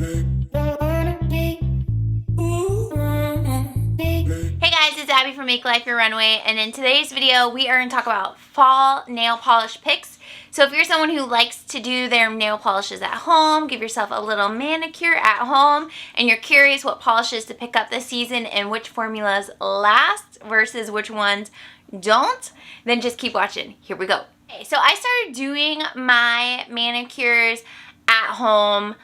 Hey guys, it's Abbie from Make Life Your Runway, and in today's video we are going to talk about fall nail polish picks. So if you're someone who likes to do their nail polishes at home, give yourself a little manicure at home, and you're curious what polishes to pick up this season and which formulas last versus which ones don't, then just keep watching. Here we go. Okay, so I started doing my manicures at home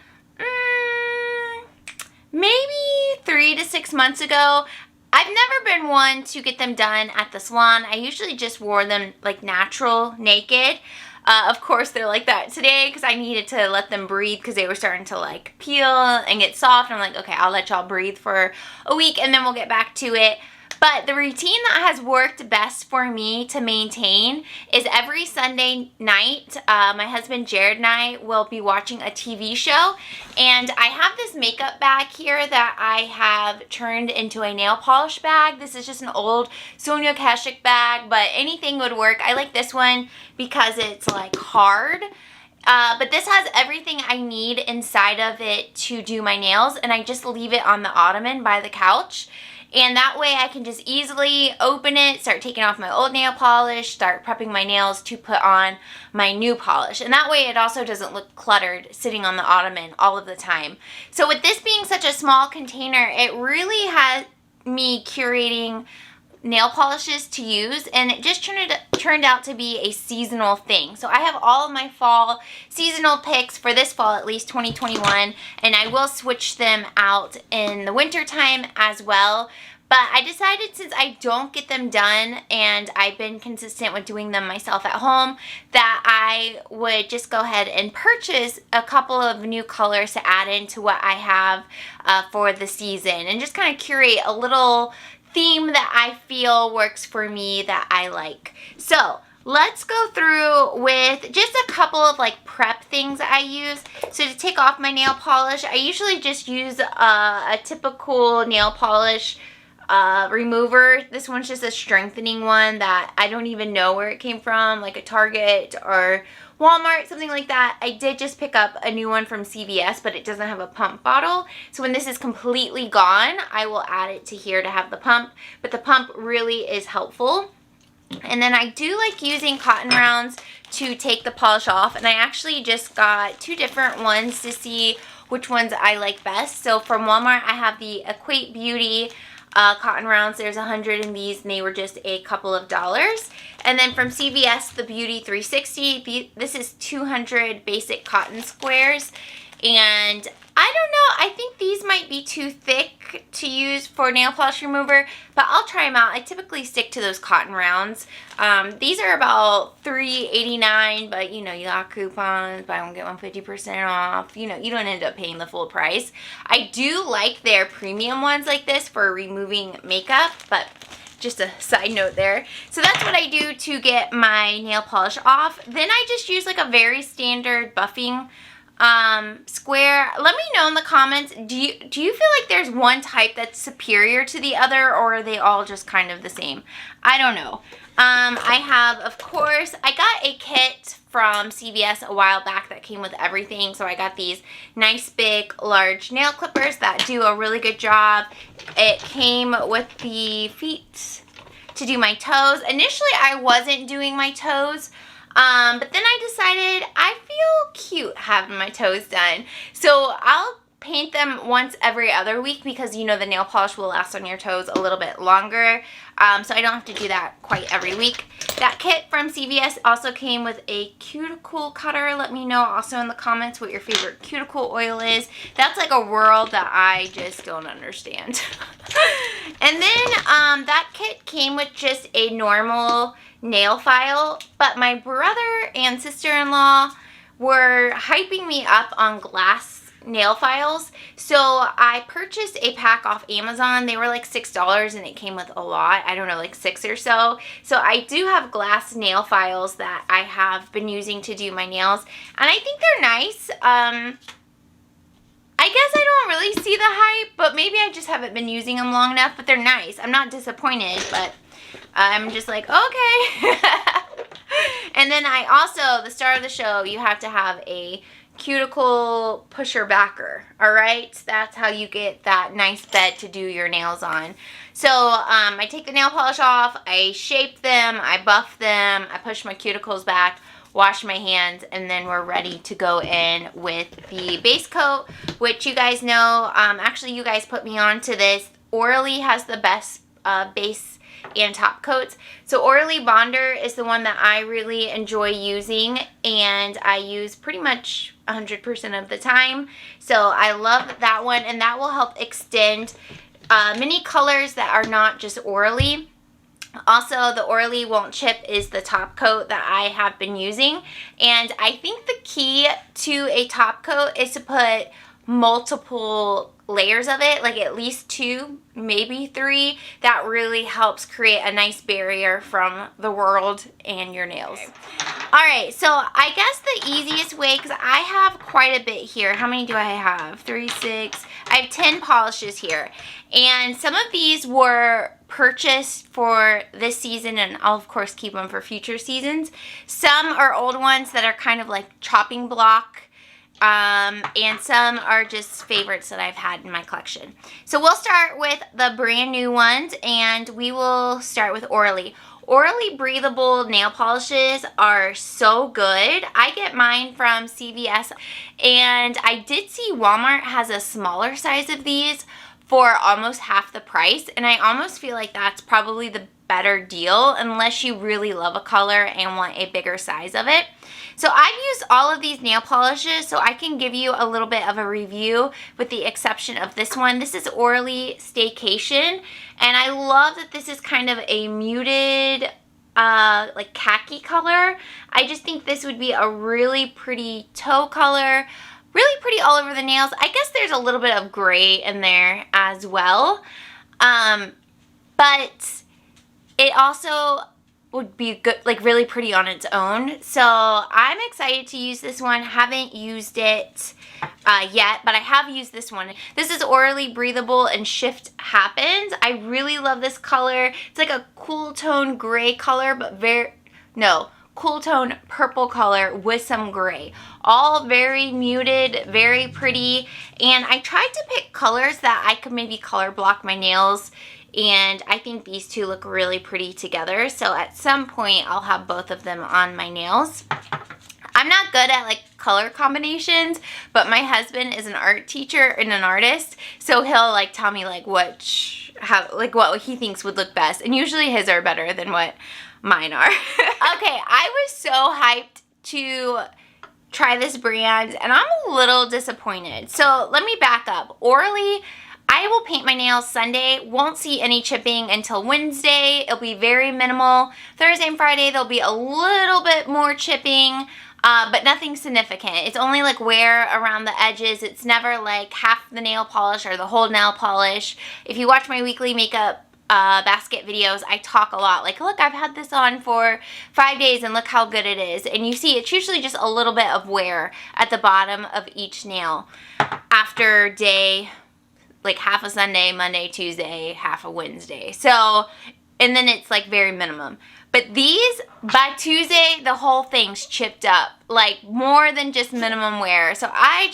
maybe 3 to 6 months ago. I've never been one to get them done at the salon. I usually just wore them like natural, naked. Of course they're like that today because I needed to let them breathe because they were starting to like peel and get soft. I'm like, okay, I'll let y'all breathe for a week and then we'll get back to it. But the routine that has worked best for me to maintain is every Sunday night, my husband Jared and I will be watching a TV show. And I have this makeup bag here that I have turned into a nail polish bag. This is just an old Sonia Kashuk bag, but anything would work. I like this one because it's like hard. But this has everything I need inside of it to do my nails. And I just leave it on the ottoman by the couch. And that way I can just easily open it, start taking off my old nail polish, start prepping my nails to put on my new polish. And that way it also doesn't look cluttered sitting on the ottoman all of the time. So with this being such a small container, it really had me curating nail polishes to use, and it just turned out to be a seasonal thing. So I have all of my fall seasonal picks for this fall, at least 2021, and I will switch them out in the winter time as well. But I decided, since I don't get them done and I've been consistent with doing them myself at home, that I would just go ahead and purchase a couple of new colors to add into what I have for the season, and just kind of curate a little theme that I feel works for me that I like. So let's go through with just a couple of like prep things I use. So to take off my nail polish, I usually just use a typical nail polish remover. This one's just a strengthening one that I don't even know where it came from, like a Target or Walmart, something like that. I did just pick up a new one from CVS, but it doesn't have a pump bottle. So when this is completely gone, I will add it to here to have the pump. But the pump really is helpful. And then I do like using cotton rounds to take the polish off. And I actually just got 2 different ones to see which ones I like best. So from Walmart, I have the Equate Beauty cotton rounds. There's 100 in these, and they were just a couple of dollars. And then from CVS, the Beauty 360, this is 200 basic cotton squares. And I don't know, I think these might be too thick to use for nail polish remover, but I'll try them out. I typically stick to those cotton rounds. These are about $3.89, but you know, you got coupons, buy one get one 50% off. You know, you don't end up paying the full price. I do like their premium ones like this for removing makeup, but just a side note there. So that's what I do to get my nail polish off. Then I just use like a very standard buffing square. Let me know in the comments, do you feel like there's one type that's superior to the other, or are they all just kind of the same? I don't know. I have, of course, I got a kit from CVS a while back that came with everything. So I got these nice big large nail clippers that do a really good job. It came with the feet to do my toes. Initially I wasn't doing my toes, but then I decided I feel cute having my toes done. So I'll paint them once every other week because, you know, the nail polish will last on your toes a little bit longer. So I don't have to do that quite every week. That kit from CVS also came with a cuticle cutter. Let me know also in the comments what your favorite cuticle oil is. That's like a world that I just don't understand. And then that kit came with just a normal nail file, but my brother and sister-in-law were hyping me up on glass nail files, so I purchased a pack off Amazon. They were like $6 and it came with a lot, I don't know, like 6 or so. So I do have glass nail files that I have been using to do my nails, and I think they're nice. I guess I don't really see the hype, but maybe I just haven't been using them long enough, but they're nice. I'm not disappointed, but I'm just like, okay. And then I also, the star of the show, you have to have a cuticle pusher backer, all right? That's how you get that nice bed to do your nails on. So I take the nail polish off, I shape them, I buff them, I push my cuticles back, wash my hands, and then we're ready to go in with the base coat, which you guys know, actually you guys put me on to this. Orly has the best base and top coats. So Orly Bonder is the one that I really enjoy using, and I use pretty much 100% of the time. So I love that one, and that will help extend many colors that are not just Orly. Also, the Orly Won't Chip is the top coat that I have been using, and I think the key to a top coat is to put multiple layers of it, like at least 2, maybe 3. That really helps create a nice barrier from the world and your nails. Alright, so I guess the easiest way, because I have quite a bit here. How many do I have? 3, 6. I have 10 polishes here. And some of these were purchased for this season, and I'll of course keep them for future seasons. Some are old ones that are kind of like chopping block. And some are just favorites that I've had in my collection. So we'll start with the brand new ones, and we will start with Orly. Orly breathable nail polishes are so good. I get mine from CVS, and I did see Walmart has a smaller size of these for almost half the price, and I almost feel like that's probably the better deal unless you really love a color and want a bigger size of it. So I've used all of these nail polishes, so I can give you a little bit of a review with the exception of this one. This is Orly Staycation, and I love that this is kind of a muted like khaki color. I just think this would be a really pretty toe color, really pretty all over the nails. I guess there's a little bit of gray in there as well, but it also would be good, like really pretty on its own. So I'm excited to use this one. Haven't used it yet, but I have used this one. This is Orly Breathable and Shift Happens. I really love this color. It's like a cool tone gray color, but cool tone purple color with some gray. All very muted, very pretty. And I tried to pick colors that I could maybe color block my nails, and I think these two look really pretty together. So at some point I'll have both of them on my nails. I'm not good at like color combinations, but my husband is an art teacher and an artist, so he'll like tell me like what he thinks would look best, and usually his are better than what mine are. Okay, I was so hyped to try this brand, and I'm a little disappointed. So let me back up. Orly, I will paint my nails Sunday, won't see any chipping until Wednesday. It'll be very minimal. Thursday and Friday, there'll be a little bit more chipping, but nothing significant. It's only like wear around the edges. It's never like half the nail polish or the whole nail polish. If you watch my weekly makeup basket videos, I talk a lot like, look, I've had this on for 5 days and look how good it is. And you see it's usually just a little bit of wear at the bottom of each nail after day, like half a Sunday, Monday, Tuesday, half a Wednesday. So, and then it's like very minimum. But these, by Tuesday, the whole thing's chipped up, like more than just minimum wear. So I'm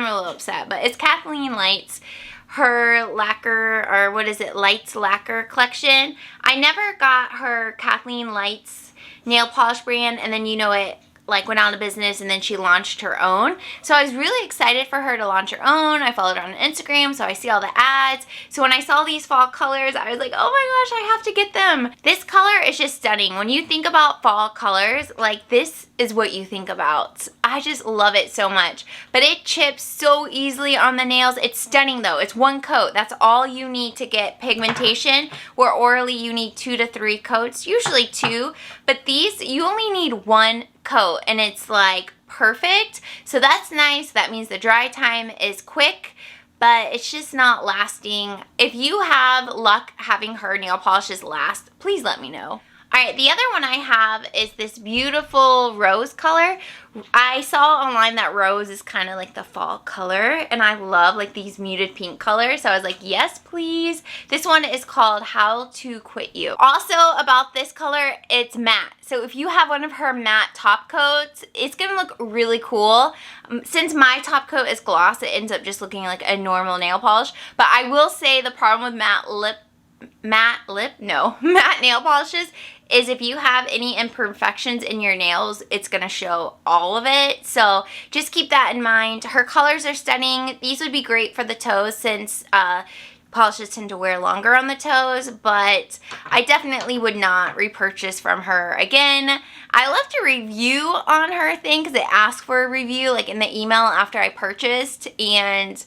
a little upset, but it's Katheleen Lights, her lacquer, or what is it, Lights Lacquer collection. I never got her Katheleen Lights nail polish brand, and then you know it like went out of business, and then she launched her own. So I was really excited for her to launch her own. I followed her on Instagram, so I see all the ads. So when I saw these fall colors, I was like, oh my gosh, I have to get them. This color is just stunning. When you think about fall colors, like this is what you think about. I just love it so much. But it chips so easily on the nails. It's stunning though. It's one coat. That's all you need to get pigmentation. Where Orly, you need 2 to 3 coats, usually 2. But these, you only need 1 coat, and it's like perfect. So that's nice. That means the dry time is quick, but it's just not lasting. If you have luck having her nail polishes last, please let me know. Alright, the other one I have is this beautiful rose color. I saw online that rose is kind of like the fall color, and I love like these muted pink colors, so I was like, yes please. This one is called How to Quit You. Also about this color, it's matte. So if you have one of her matte top coats, it's gonna look really cool. Since my top coat is gloss, it ends up just looking like a normal nail polish. But I will say the problem with matte nail polishes is if you have any imperfections in your nails, it's gonna show all of it. So just keep that in mind. Her colors are stunning. These would be great for the toes since polishes tend to wear longer on the toes, but I definitely would not repurchase from her again. I left a review on her thing because it asked for a review like in the email after I purchased, and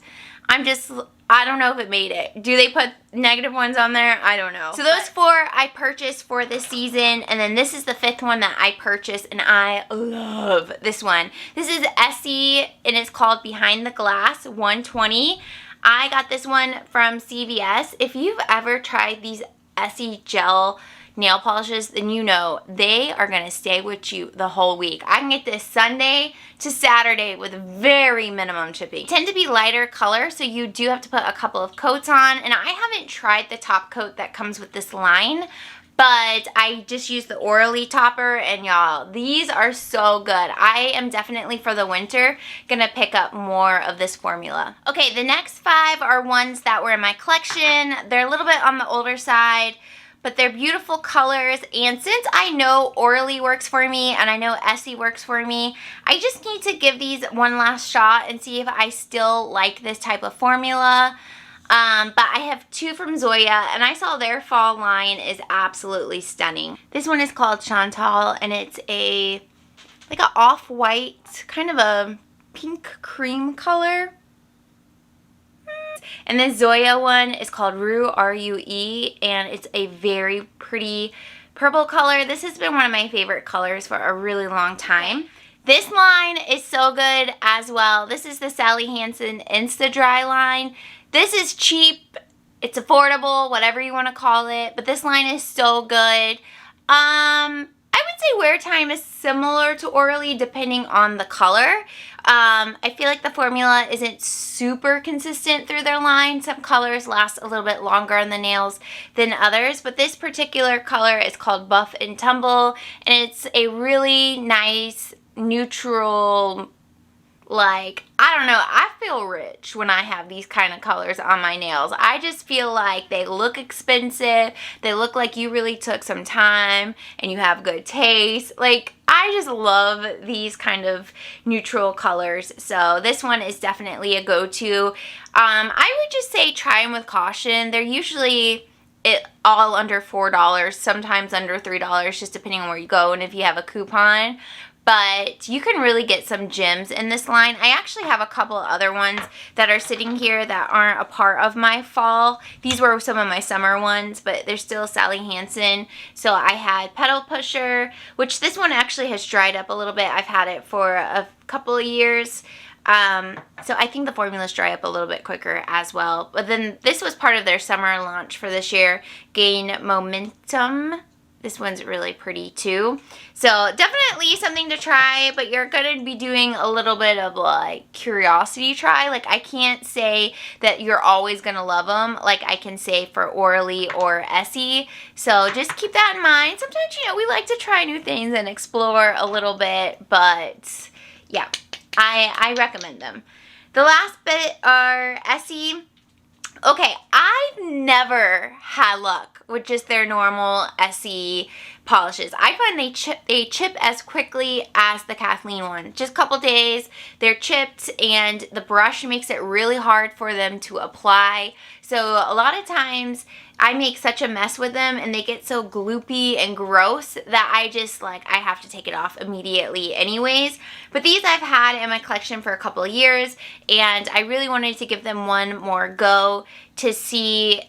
I don't know if it made it. Do they put negative ones on there? I don't know. So those 4 I purchased for this season, and then this is the 5th one that I purchased, and I love this one. This is Essie, and it's called Behind the Glass 120. I got this one from CVS. If you've ever tried these Essie gel nail polishes, then you know they are going to stay with you the whole week. I can get this Sunday to Saturday with very minimum chipping. They tend to be lighter color, so you do have to put a couple of coats on, and I haven't tried the top coat that comes with this line, but I just used the Orly topper, and y'all, these are so good. I am definitely for the winter gonna pick up more of this formula. Okay, the next 5 are ones that were in my collection. They're a little bit on the older side, but they're beautiful colors, and since I know Orly works for me and I know Essie works for me, I just need to give these one last shot and see if I still like this type of formula. But I have 2 from Zoya, and I saw their fall line is absolutely stunning. This one is called Chantel, and it's like a off-white, kind of a pink cream color. And the Zoya one is called Rue, R-U-E, and it's a very pretty purple color. This has been one of my favorite colors for a really long time. This line is so good as well. This is the Sally Hansen Instadri line. This is cheap, it's affordable, whatever you want to call it, but this line is so good. I would say wear time is similar to Orly depending on the color. I feel like the formula isn't super consistent through their line. Some colors last a little bit longer on the nails than others, but this particular color is called Buff and Tumble, and it's a really nice, neutral, like, I don't know, I feel rich when I have these kind of colors on my nails. I just feel like they look expensive, they look like you really took some time and you have good taste. Like, I just love these kind of neutral colors, so this one is definitely a go-to. I would just say try them with caution. They're usually all under $4, sometimes under $3, just depending on where you go and if you have a coupon. But you can really get some gems in this line. I actually have a couple other ones that are sitting here that aren't a part of my fall. These were some of my summer ones, but they're still Sally Hansen. So I had Petal Pusher, which this one actually has dried up a little bit. I've had it for a couple of years. So I think the formulas dry up a little bit quicker as well. But then this was part of their summer launch for this year, Gain Momentum. This one's really pretty too. So definitely something to try, but you're going to be doing a little bit of like curiosity try. Like, I can't say that you're always going to love them like I can say for Orly or Essie. So just keep that in mind. Sometimes, you know, we like to try new things and explore a little bit, but yeah, I recommend them. The last bit are Essie. Okay, I've never had luck with just their normal Essie polishes. I find they chip as quickly as the Katheleen one. Just a couple days, they're chipped, and the brush makes it really hard for them to apply. So a lot of times I make such a mess with them and they get so gloopy and gross that I just I have to take it off immediately anyways. But these I've had in my collection for a couple of years, and I really wanted to give them one more go to see,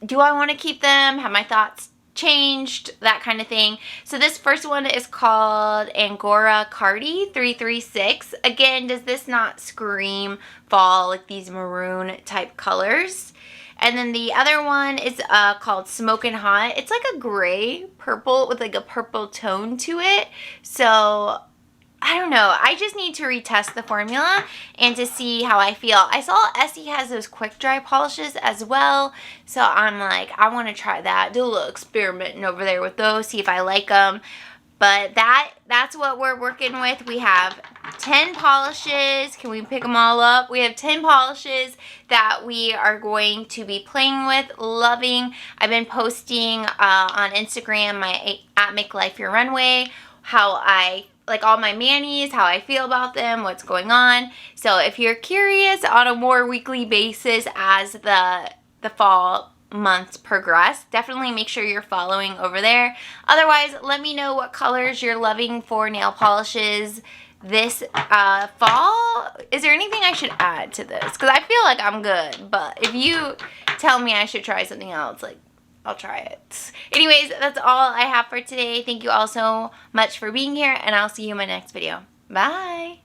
do I want to keep them? Have my thoughts changed? That kind of thing. So this first one is called Angora Cardi 336. Again, does this not scream fall, like these maroon type colors? And then the other one is called Smokin Hot. It's like a gray purple with like a purple tone to it. So I don't know. I just need to retest the formula and to see how I feel. I saw Essie has those quick dry polishes as well. So I'm like, I want to try that. Do a little experimenting over there with those, see if I like them. But that's what we're working with. We have 10 polishes. Can we pick them all up? We have 10 polishes that we are going to be playing with, loving. I've been posting on Instagram, my at Make Life Your Runway, how I like all my manis, how I feel about them, what's going on. So if you're curious on a more weekly basis as the fall months progress, definitely make sure you're following over there. Otherwise, let me know what colors you're loving for nail polishes this fall. Is there anything I should add to this? Because I feel like I'm good, but if you tell me I should try something else, like, I'll try it. Anyways, that's all I have for today. Thank you all so much for being here, and I'll see you in my next video. Bye!